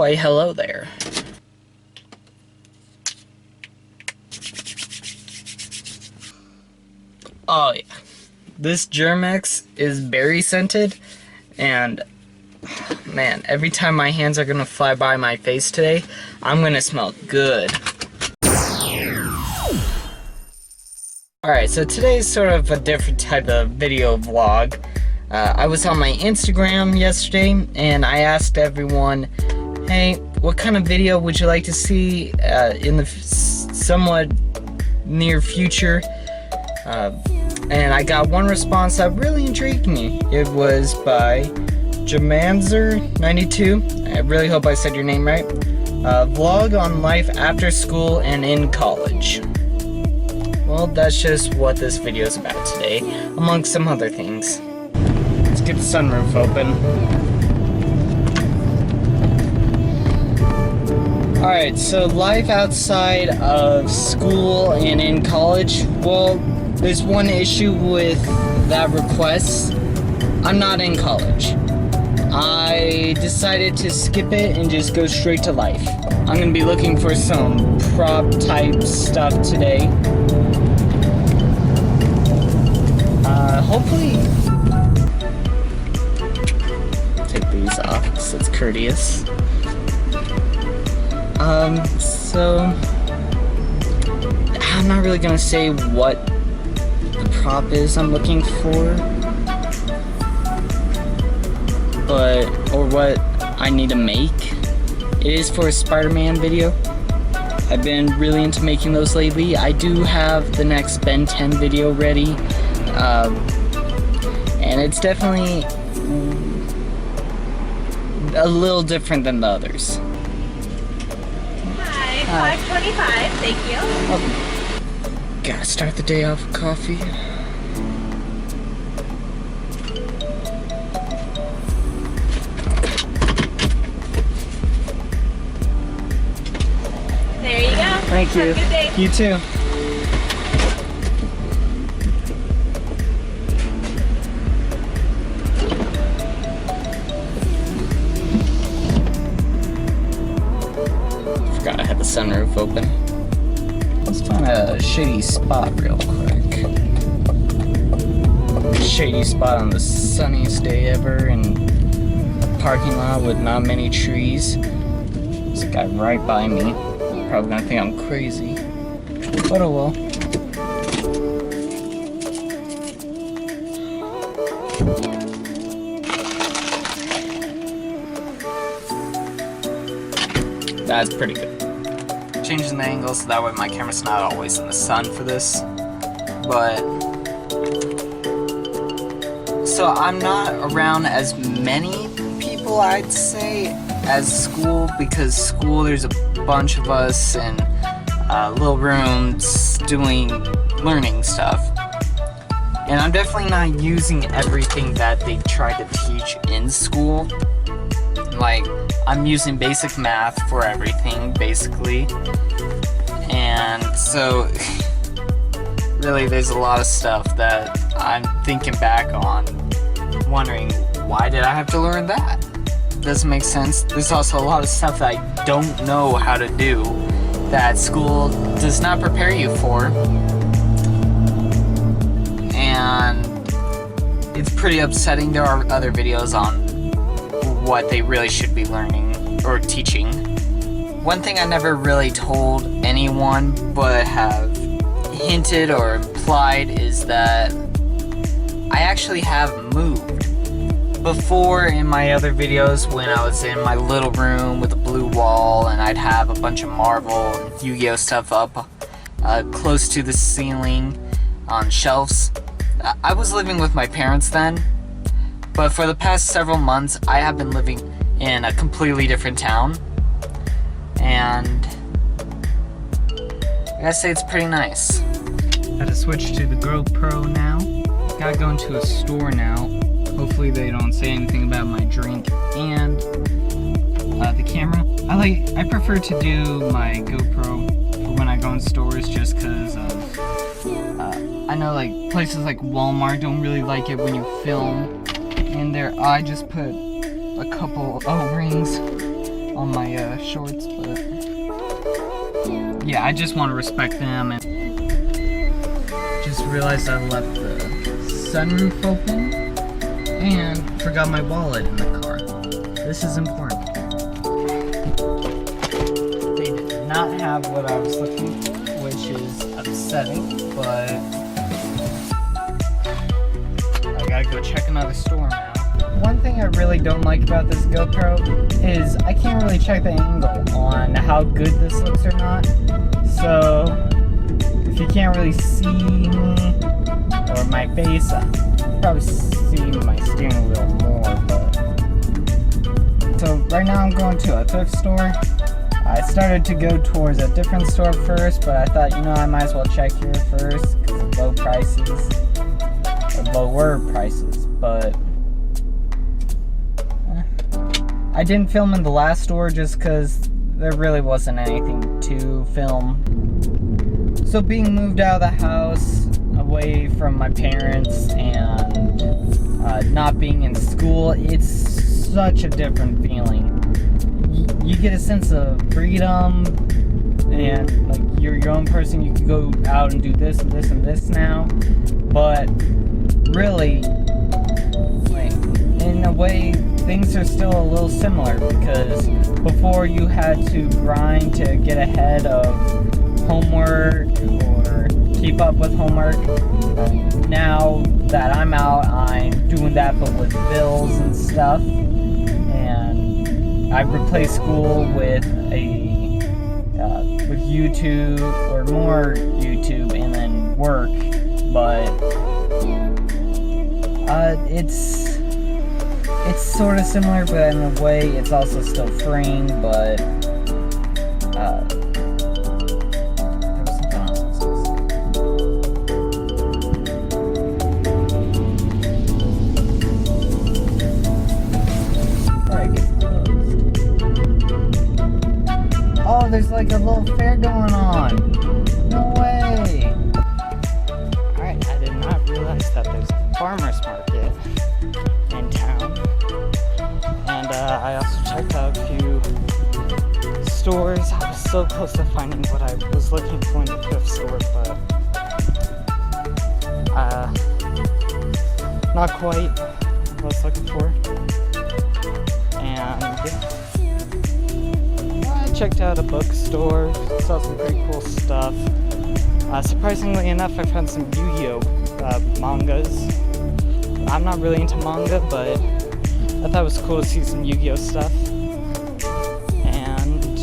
Why, hello there. Oh yeah, this Germ-X is berry scented, and man, every time my hands are gonna fly by my face today, I'm gonna smell good. Alright, so today's sort of a different type of video vlog. I was on my Instagram yesterday, and I asked everyone, hey, what kind of video would you like to see in the somewhat near future? And I got one response that really intrigued me. It was by Jamanzer92. I really hope I said your name right. Vlog on life after school and in college. Well, that's just what this video is about today, among some other things. Let's get the sunroof open. Alright, so life outside of school and in college, well, there's one issue with that request. I'm not in college. I decided to skip it and just go straight to life. I'm gonna be looking for some prop type stuff today. Hopefully, take these off because it's courteous. So I'm not really gonna say what the prop is I'm looking for, or what I need to make. It is for a Spider-Man video. I've been really into making those lately. I do have the next Ben 10 video ready, and it's definitely a little different than the others. Hi, $5.25, thank you. Oh, gotta start the day off with coffee. There you go. Thank you. Have a good day. You too. Forgot I had the sunroof open. Let's find a shady spot real quick. Shady spot on the sunniest day ever in a parking lot with not many trees. There's a guy right by me. Probably gonna think I'm crazy, but oh well. That's pretty good. Changing the angle so that way my camera's not always in the sun for this. But so I'm not around as many people, I'd say, as school, because school there's a bunch of us in little rooms doing learning stuff, and I'm definitely not using everything that they try to teach in school. Like, I'm using basic math for everything, basically, and so really there's a lot of stuff that I'm thinking back on, wondering, why did I have to learn that? Doesn't make sense. There's also a lot of stuff that I don't know how to do that school does not prepare you for, and it's pretty upsetting. There are other videos on what they really should be learning or teaching. One thing I never really told anyone but have hinted or implied is that I actually have moved. Before, in my other videos, when I was in my little room with a blue wall and I'd have a bunch of Marvel and Yu-Gi-Oh stuff up close to the ceiling on shelves, I was living with my parents then, but for the past several months I have been living in a completely different town, and I gotta say it's pretty nice. Gotta switch to the GoPro now. Gotta go into a store now. Hopefully they don't say anything about my drink and the camera. I prefer to do my GoPro for when I go in stores, just because I know like places like Walmart don't really like it when you film in there. I just put a couple O-rings on my shorts, but yeah, I just want to respect them. And just realized I left the sunroof open and forgot my wallet in the car. This is important. They did not have what I was looking for, which is upsetting, but I gotta go check another store now. One thing I really don't like about this GoPro is I can't really check the angle on how good this looks or not. So if you can't really see me or my face, you probably see my steering wheel more. But so right now I'm going to a thrift store. I started to go towards a different store first, but I thought, I might as well check here first because of low prices, or lower prices. But I didn't film in the last store just because there really wasn't anything to film. So being moved out of the house, away from my parents, and not being in school, it's such a different feeling. You get a sense of freedom, and like you're your own person. You can go out and do this and this and this now. But really, like, in a way, things are still a little similar, because before you had to grind to get ahead of homework or keep up with homework. Now that I'm out, I'm doing that, but with bills and stuff. And I've replaced school with with YouTube, or more YouTube, and then work. But it's sort of similar, but in a way it's also still freeing. But there was something else I was gonna say. Alright, get closed. Oh, there's like a little fair going on. No way. Alright, I did not realize that there's a farmer's market in town. And I also checked out a few stores. I was so close to finding what I was looking for in the thrift store, but not quite what I was looking for. And I checked out a bookstore, saw some pretty cool stuff. Surprisingly enough, I found some Yu-Gi-Oh! Mangas. I'm not really into manga, but I thought it was cool to see some Yu-Gi-Oh! Stuff. And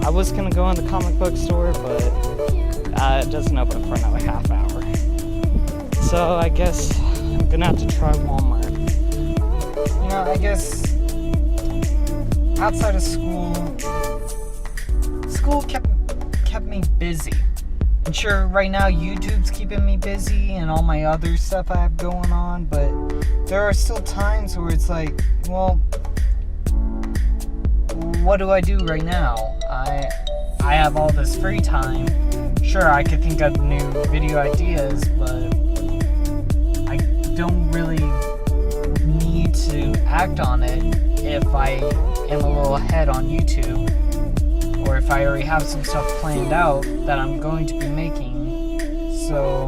I was gonna go in the comic book store, but it doesn't open for another half hour. So I guess I'm gonna have to try Walmart. I guess outside of school kept me busy. And sure, right now YouTube's keeping me busy and all my other stuff I have going on, but there are still times where it's like, well, what do I do right now? I have all this free time. Sure, I could think of new video ideas, but I don't really need to act on it if I am a little ahead on YouTube, or if I already have some stuff planned out that I'm going to be making. So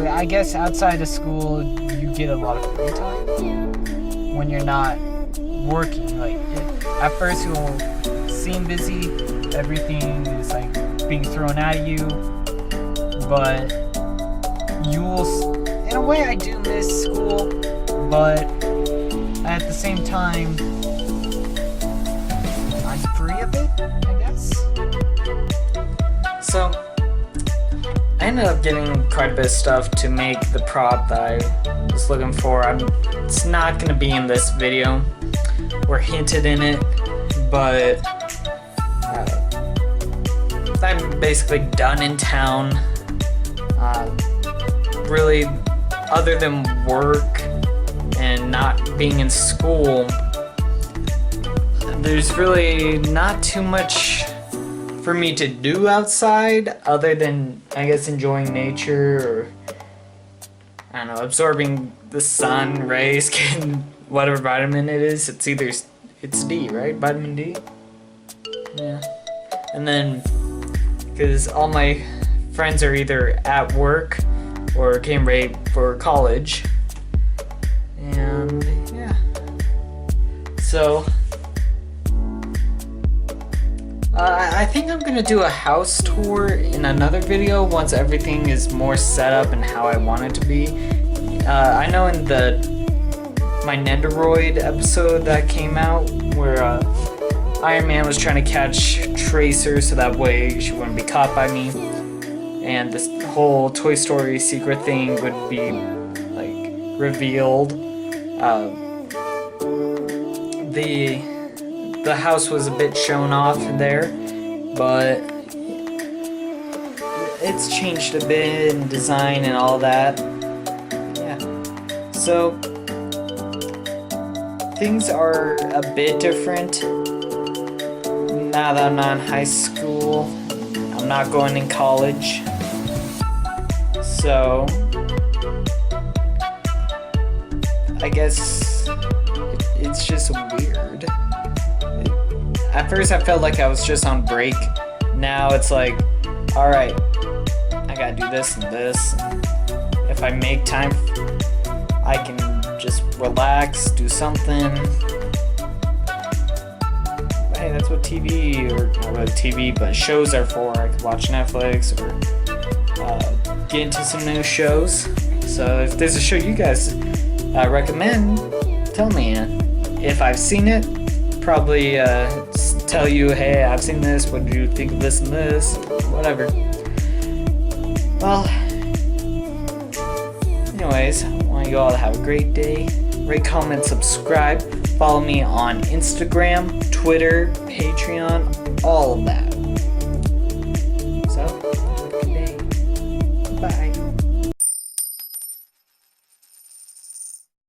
I guess outside of school, you get a lot of free time when you're not working. Like, at first you'll seem busy, everything is like being thrown at you, but in a way I do miss school, but at the same time, I'm free of it, I guess. So I ended up getting quite a bit of stuff to make the prop that I was looking for. It's not going to be in this video, or hinted in it, but I'm basically done in town. Really, other than work and not being in school, there's really not too much for me to do outside other than, I guess, enjoying nature or I don't know, absorbing the sun rays, getting whatever vitamin it is. It's D, right? Vitamin D? Yeah. And then, because all my friends are either at work or getting ready for college. And, yeah. So, I think I'm gonna do a house tour in another video once everything is more set up and how I want it to be. I know in my Nendoroid episode that came out where Iron Man was trying to catch Tracer so that way she wouldn't be caught by me, and this whole Toy Story secret thing would be like revealed. The house was a bit shown off there, but it's changed a bit in design and all that. Yeah. So things are a bit different now that I'm not in high school. I'm not going in college. So I guess it's just weird. At first I felt like I was just on break. Now it's like, alright, I gotta do this and this. If I make time, I can just relax, do something. But hey, that's what TV, or not really TV, but shows are for. I could watch Netflix or get into some new shows. So if there's a show you guys recommend, tell me. If I've seen it, probably tell you, hey, I've seen this, what do you think of this and this, whatever. Well, anyways, I want you all to have a great day. Rate, comment, subscribe. Follow me on Instagram, Twitter, Patreon, all of that.